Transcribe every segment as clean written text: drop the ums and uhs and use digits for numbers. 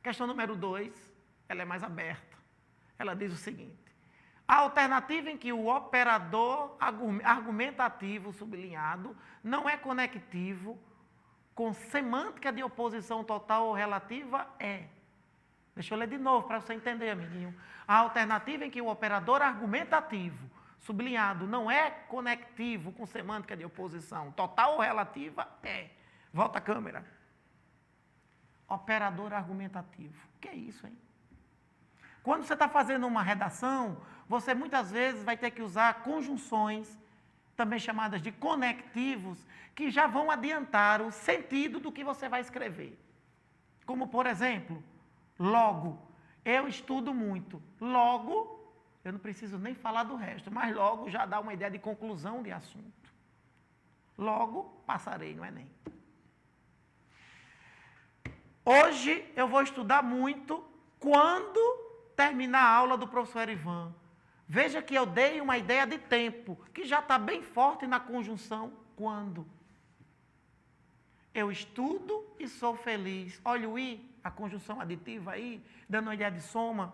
Questão número 2, ela é mais aberta. Ela diz o seguinte: a alternativa em que o operador argumentativo sublinhado não é conectivo com semântica de oposição total ou relativa é. Deixa eu ler de novo para você entender, amiguinho. A alternativa em que o operador argumentativo sublinhado não é conectivo com semântica de oposição total ou relativa é. Volta a câmera. Operador argumentativo. O que é isso, hein? Quando você está fazendo uma redação, você muitas vezes vai ter que usar conjunções, também chamadas de conectivos, que já vão adiantar o sentido do que você vai escrever. Como, por exemplo, logo, eu estudo muito. Logo, eu não preciso nem falar do resto, mas logo já dá uma ideia de conclusão de assunto. Logo, passarei no Enem. Hoje eu vou estudar muito quando terminar a aula do professor Ivan. Veja que eu dei uma ideia de tempo, que já está bem forte na conjunção quando. Eu estudo e sou feliz. Olha o i, a conjunção aditiva aí, dando uma ideia de soma.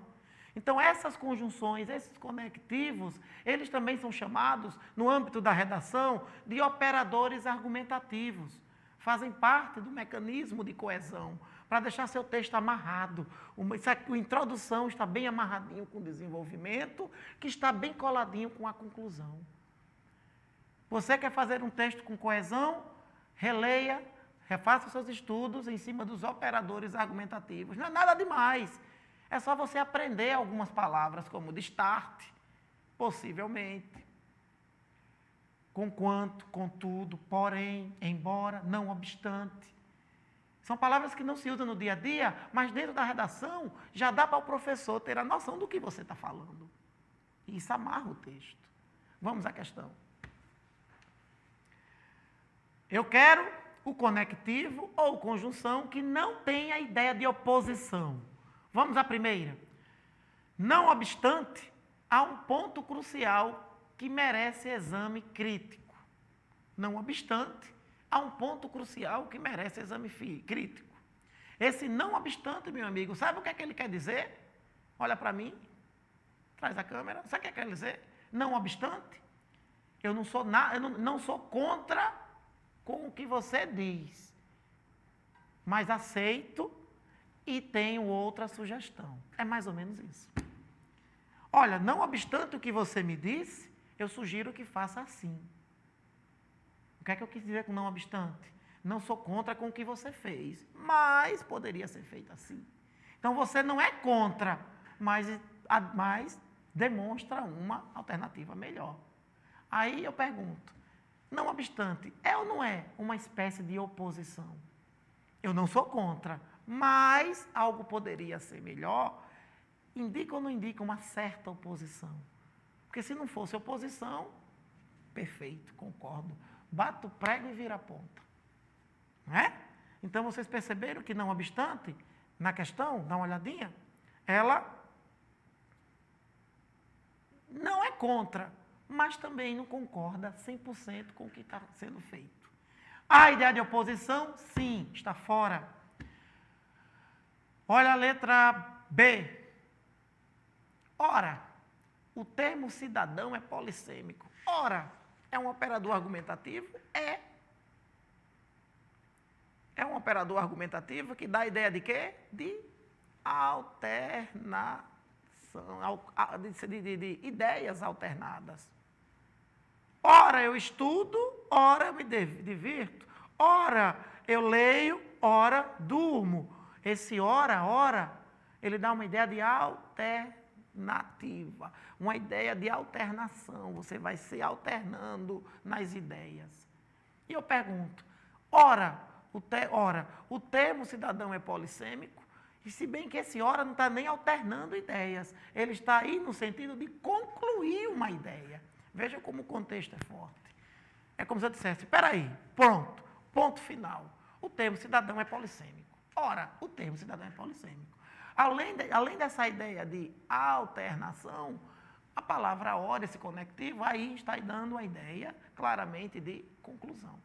Então, essas conjunções, esses conectivos, eles também são chamados, no âmbito da redação, de operadores argumentativos. Fazem parte do mecanismo de coesão, para deixar seu texto amarrado. A introdução está bem amarradinho com o desenvolvimento, que está bem coladinho com a conclusão. Você quer fazer um texto com coesão? Releia, refaça os seus estudos em cima dos operadores argumentativos. Não é nada demais. É só você aprender algumas palavras, como destarte, possivelmente, com quanto, contudo, porém, embora, não obstante. São palavras que não se usam no dia a dia, mas dentro da redação já dá para o professor ter a noção do que você está falando. E isso amarra o texto. Vamos à questão. Eu quero o conectivo ou conjunção que não tenha ideia de oposição. Vamos à primeira. Não obstante, há um ponto crucial que merece exame crítico. Não obstante, há um ponto crucial que merece exame crítico. Esse não obstante, meu amigo, sabe o que é que ele quer dizer? Olha para mim, traz a câmera. Sabe o que é que ele quer dizer? Não obstante, eu não sou contra com o que você diz, mas aceito e tenho outra sugestão. É mais ou menos isso. Olha, não obstante o que você me disse, eu sugiro que faça assim. O que é que eu quis dizer com não obstante? Não sou contra com o que você fez, mas poderia ser feito assim. Então, você não é contra, mas demonstra uma alternativa melhor. Aí eu pergunto, não obstante, é ou não é uma espécie de oposição? Eu não sou contra, mas algo poderia ser melhor, indica ou não indica uma certa oposição? Porque se não fosse oposição, perfeito, concordo. Bata o prego e vira a ponta. Não é? Então, vocês perceberam que, não obstante, na questão, dá uma olhadinha, ela não é contra, mas também não concorda 100% com o que está sendo feito. A ideia de oposição, sim, está fora. Olha a letra B. Ora, o termo cidadão é polissêmico. Ora, é um operador argumentativo? É. É um operador argumentativo que dá a ideia de quê? De alternação, de ideias alternadas. Ora eu estudo, ora eu me divirto. Ora eu leio, ora durmo. Esse ora, ele dá uma ideia de alternativa, uma ideia de alternação. Você vai se alternando nas ideias. E eu pergunto, ora, o termo cidadão é polissêmico, e se bem que esse ora não está nem alternando ideias, ele está aí no sentido de concluir uma ideia. Veja como o contexto é forte. É como se eu dissesse, espera aí, pronto, ponto final. O termo cidadão é polissêmico. Ora, o termo cidadão é polissêmico. Além dessa ideia de alternação, a palavra ora, esse conectivo, aí está dando a ideia claramente de conclusão.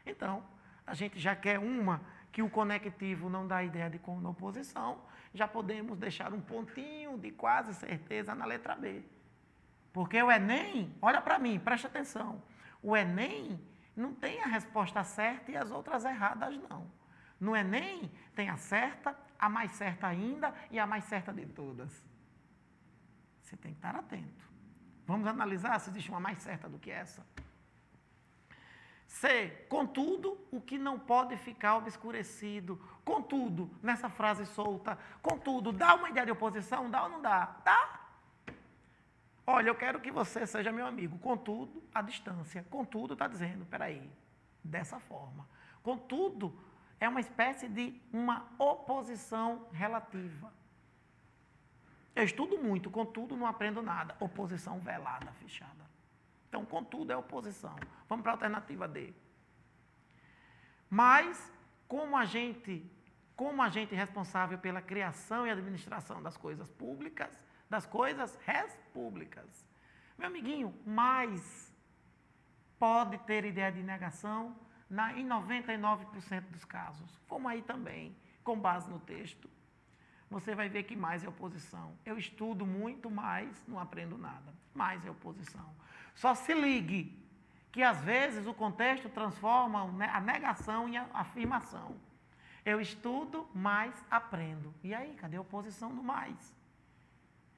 Então, a gente já quer uma que o conectivo não dá ideia de oposição, já podemos deixar um pontinho de quase certeza na letra B. Porque o Enem, olha para mim, preste atenção, o Enem não tem a resposta certa e as outras erradas, não. No Enem tem a certa, a mais certa ainda e a mais certa de todas. Você tem que estar atento. Vamos analisar se existe uma mais certa do que essa. C. Contudo, o que não pode ficar obscurecido. Contudo, nessa frase solta, contudo, dá uma ideia de oposição? Dá ou não dá? Dá. Olha, eu quero que você seja meu amigo. Contudo, a distância. Contudo, está dizendo, peraí, dessa forma. Contudo, é uma espécie de uma oposição relativa. Eu estudo muito, contudo, não aprendo nada. Oposição velada, fechada. Então, contudo, é oposição. Vamos para a alternativa D. Mas, como agente responsável pela criação e administração das coisas públicas, das coisas res públicas. Meu amiguinho, mais pode ter ideia de negação em 99% dos casos. Como aí também, com base no texto. Você vai ver que mais é oposição. Eu estudo muito, mas não aprendo nada. Mais é oposição. Só se ligue que, às vezes, o contexto transforma a negação em afirmação. Eu estudo, mas aprendo. E aí, cadê a oposição do mais?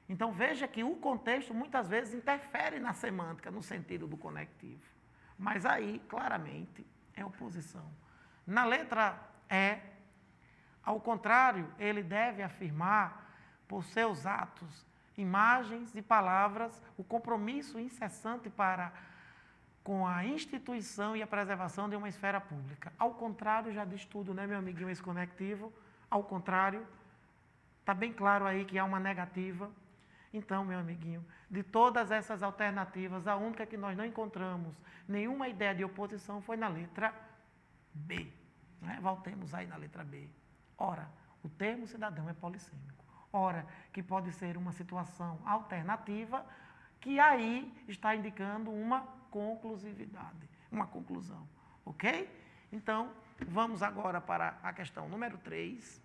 Então, veja que o contexto, muitas vezes, interfere na semântica, no sentido do conectivo. Mas aí, claramente, é oposição. Na letra E, ao contrário, ele deve afirmar, por seus atos, imagens e palavras, o compromisso incessante com a instituição e a preservação de uma esfera pública. Ao contrário, já diz tudo, né, meu amiguinho, esse conectivo? Ao contrário, está bem claro aí que há uma negativa. Então, meu amiguinho, de todas essas alternativas, a única que nós não encontramos nenhuma ideia de oposição foi na letra B. Né? Voltemos aí na letra B. Ora, o termo cidadão é polissêmico. Ora, que pode ser uma situação alternativa, que aí está indicando uma conclusividade, uma conclusão. Ok? Então, vamos agora para a questão número 3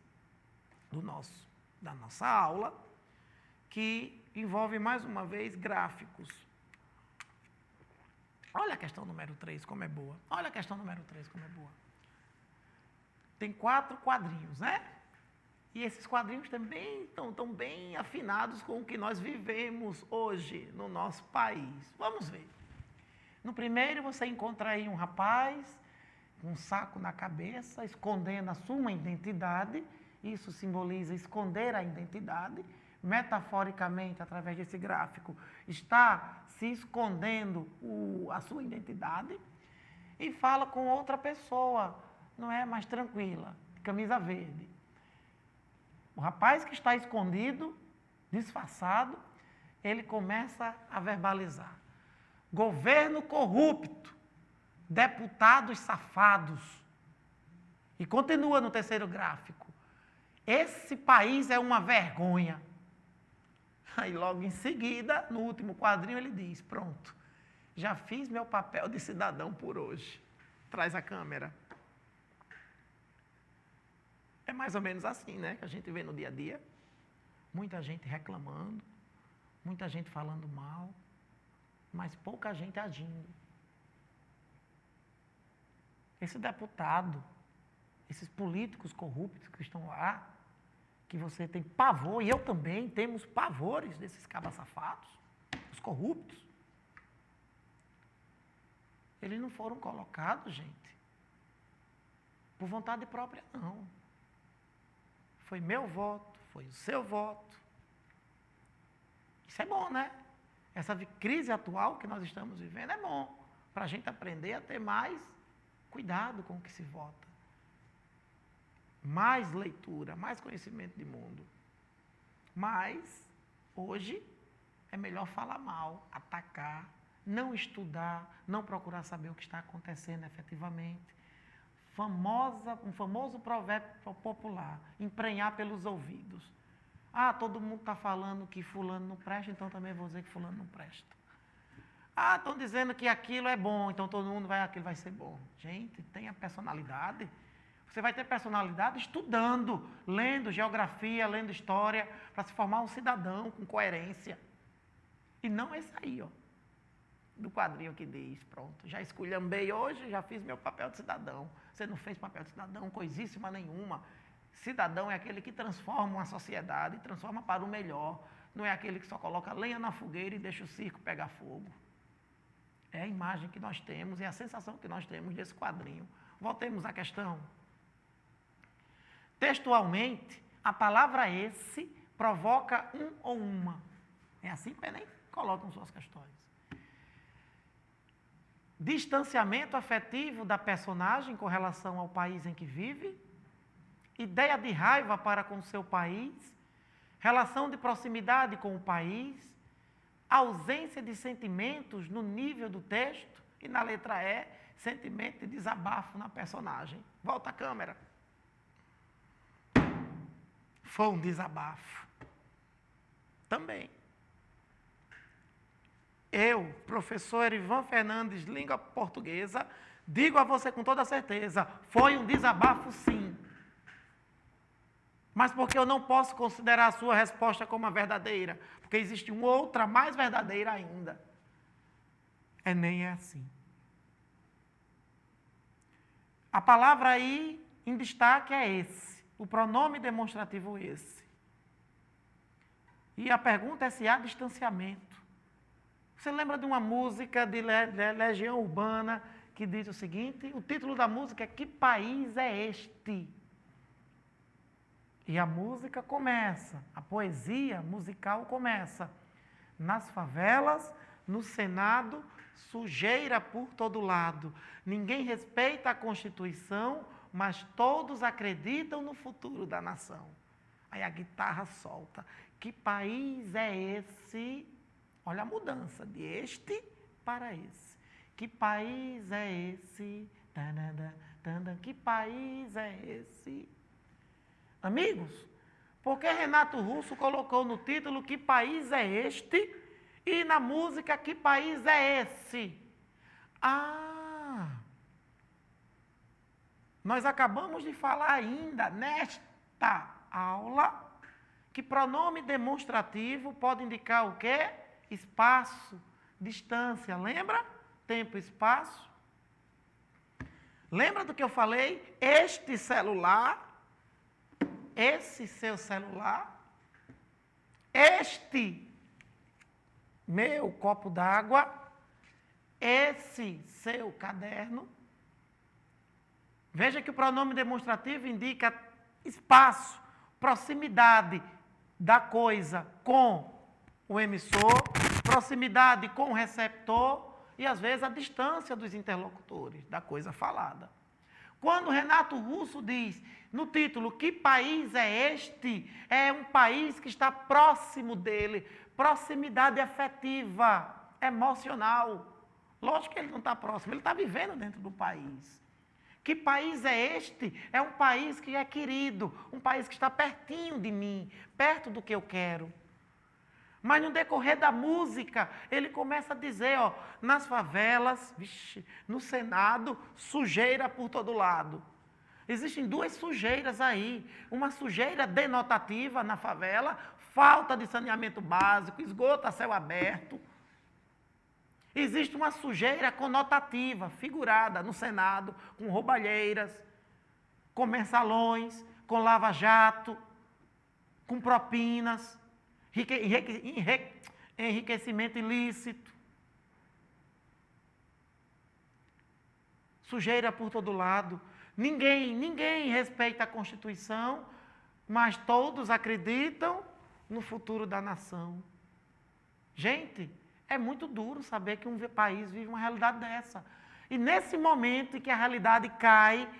da nossa aula, que envolve, mais uma vez, gráficos. Olha a questão número 3 como é boa. Olha a questão número 3 como é boa. Tem 4 quadrinhos, né? E esses quadrinhos também estão bem afinados com o que nós vivemos hoje no nosso país. Vamos ver. No primeiro, você encontra aí um rapaz com um saco na cabeça, escondendo a sua identidade. Isso simboliza esconder a identidade. Metaforicamente, através desse gráfico, está se escondendo a sua identidade. E fala com outra pessoa, não é, mais tranquila, de camisa verde. O rapaz que está escondido, disfarçado, ele começa a verbalizar. Governo corrupto, deputados safados. E continua no terceiro gráfico. Esse país é uma vergonha. Aí logo em seguida, no último quadrinho, ele diz, pronto, já fiz meu papel de cidadão por hoje. Traz a câmera. É mais ou menos assim, né, que a gente vê no dia a dia. Muita gente reclamando, muita gente falando mal, mas pouca gente agindo. Esse deputado, esses políticos corruptos que estão lá, que você tem pavor, e eu também, temos pavores desses cabas safados, os corruptos. Eles não foram colocados, gente, por vontade própria, não. Foi meu voto, foi o seu voto. Isso é bom, né? Essa crise atual que nós estamos vivendo é bom, para a gente aprender a ter mais cuidado com o que se vota. Mais leitura, mais conhecimento de mundo. Mas, hoje, é melhor falar mal, atacar, não estudar, não procurar saber o que está acontecendo efetivamente. Um famoso provérbio popular, emprenhar pelos ouvidos. Ah, todo mundo está falando que fulano não presta, então também vou dizer que fulano não presta. Ah, estão dizendo que aquilo é bom, então todo mundo aquilo vai ser bom. Gente, tenha personalidade. Você vai ter personalidade estudando, lendo geografia, lendo história, para se formar um cidadão com coerência. E não esse aí, ó, do quadrinho que diz, pronto, já esculhambei hoje, já fiz meu papel de cidadão. Você não fez papel de cidadão, coisíssima nenhuma. Cidadão é aquele que transforma uma sociedade, transforma para o melhor. Não é aquele que só coloca lenha na fogueira e deixa o circo pegar fogo. É a imagem que nós temos, é a sensação que nós temos desse quadrinho. Voltemos à questão. Textualmente, a palavra esse provoca um ou uma. É assim que o Enem colocam suas questões. Distanciamento afetivo da personagem com relação ao país em que vive, ideia de raiva para com seu país, relação de proximidade com o país, ausência de sentimentos no nível do texto, e na letra E, sentimento de desabafo na personagem. Volta a câmera. Foi um desabafo. Também. Eu, professor Erivan Fernandes, língua portuguesa, digo a você com toda certeza, foi um desabafo sim. Mas porque eu não posso considerar a sua resposta como a verdadeira, porque existe uma outra mais verdadeira ainda. Enem é assim. A palavra aí em destaque é esse, o pronome demonstrativo esse. E a pergunta é se há distanciamento. Você lembra de uma música de Legião Urbana que diz o seguinte, o título da música é Que País é Este? E a música começa, a poesia musical começa. Nas favelas, no Senado, sujeira por todo lado. Ninguém respeita a Constituição, mas todos acreditam no futuro da nação. Aí a guitarra solta. Que país é esse? Olha a mudança de este para esse. Que país é esse? Que país é esse? Amigos, por que Renato Russo colocou no título Que País é Este? E na música Que País é Esse? Nós acabamos de falar ainda nesta aula que pronome demonstrativo pode indicar o quê? Espaço, distância, lembra? Tempo e espaço. Lembra do que eu falei? Este celular, esse seu celular, este meu copo d'água, esse seu caderno. Veja que o pronome demonstrativo indica espaço, proximidade da coisa com o emissor, proximidade com o receptor e, às vezes, a distância dos interlocutores da coisa falada. Quando Renato Russo diz no título Que País é Este? É um país que está próximo dele, proximidade afetiva, emocional. Lógico que ele não está próximo, ele está vivendo dentro do país. Que país é este? É um país que é querido, um país que está pertinho de mim, perto do que eu quero. Mas no decorrer da música, ele começa a dizer, ó, nas favelas, vixe, no Senado, sujeira por todo lado. Existem duas sujeiras aí. Uma sujeira denotativa na favela, falta de saneamento básico, esgoto a céu aberto. Existe uma sujeira conotativa, figurada no Senado, com roubalheiras, com mensalões, com lava-jato, com propinas, enriquecimento ilícito. Sujeira por todo lado. Ninguém respeita a Constituição, mas todos acreditam no futuro da nação. Gente, é muito duro saber que um país vive uma realidade dessa. E nesse momento em que a realidade cai,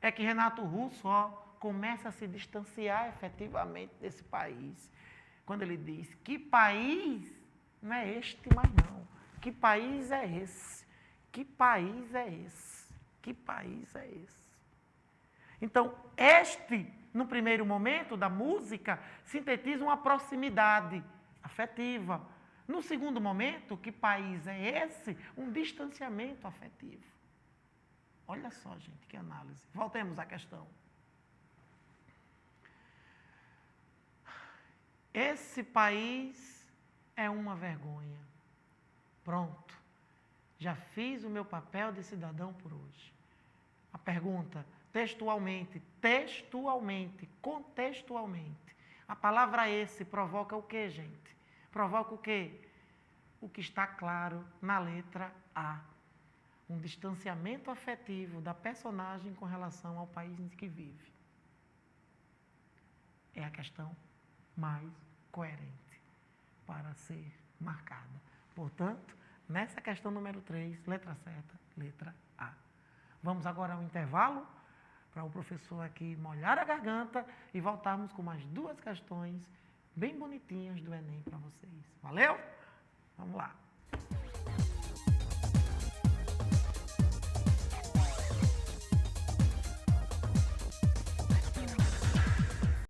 é que Renato Russo começa a se distanciar efetivamente desse país. Quando ele diz, que país não é este mais não. Que país é esse? Que país é esse? Que país é esse? Então, este, no primeiro momento da música, sintetiza uma proximidade afetiva. No segundo momento, que país é esse? Um distanciamento afetivo. Olha só, gente, que análise. Voltemos à questão. Esse país é uma vergonha. Pronto. Já fiz o meu papel de cidadão por hoje. A pergunta, textualmente, contextualmente. A palavra esse provoca o quê, gente? Provoca o quê? O que está claro na letra A. Um distanciamento afetivo da personagem com relação ao país em que vive. É a questão mais coerente para ser marcada. Portanto, nessa questão número 3, letra certa, letra A. Vamos agora ao intervalo, para o professor aqui molhar a garganta e voltarmos com mais 2 questões bem bonitinhas do Enem para vocês. Valeu? Vamos lá.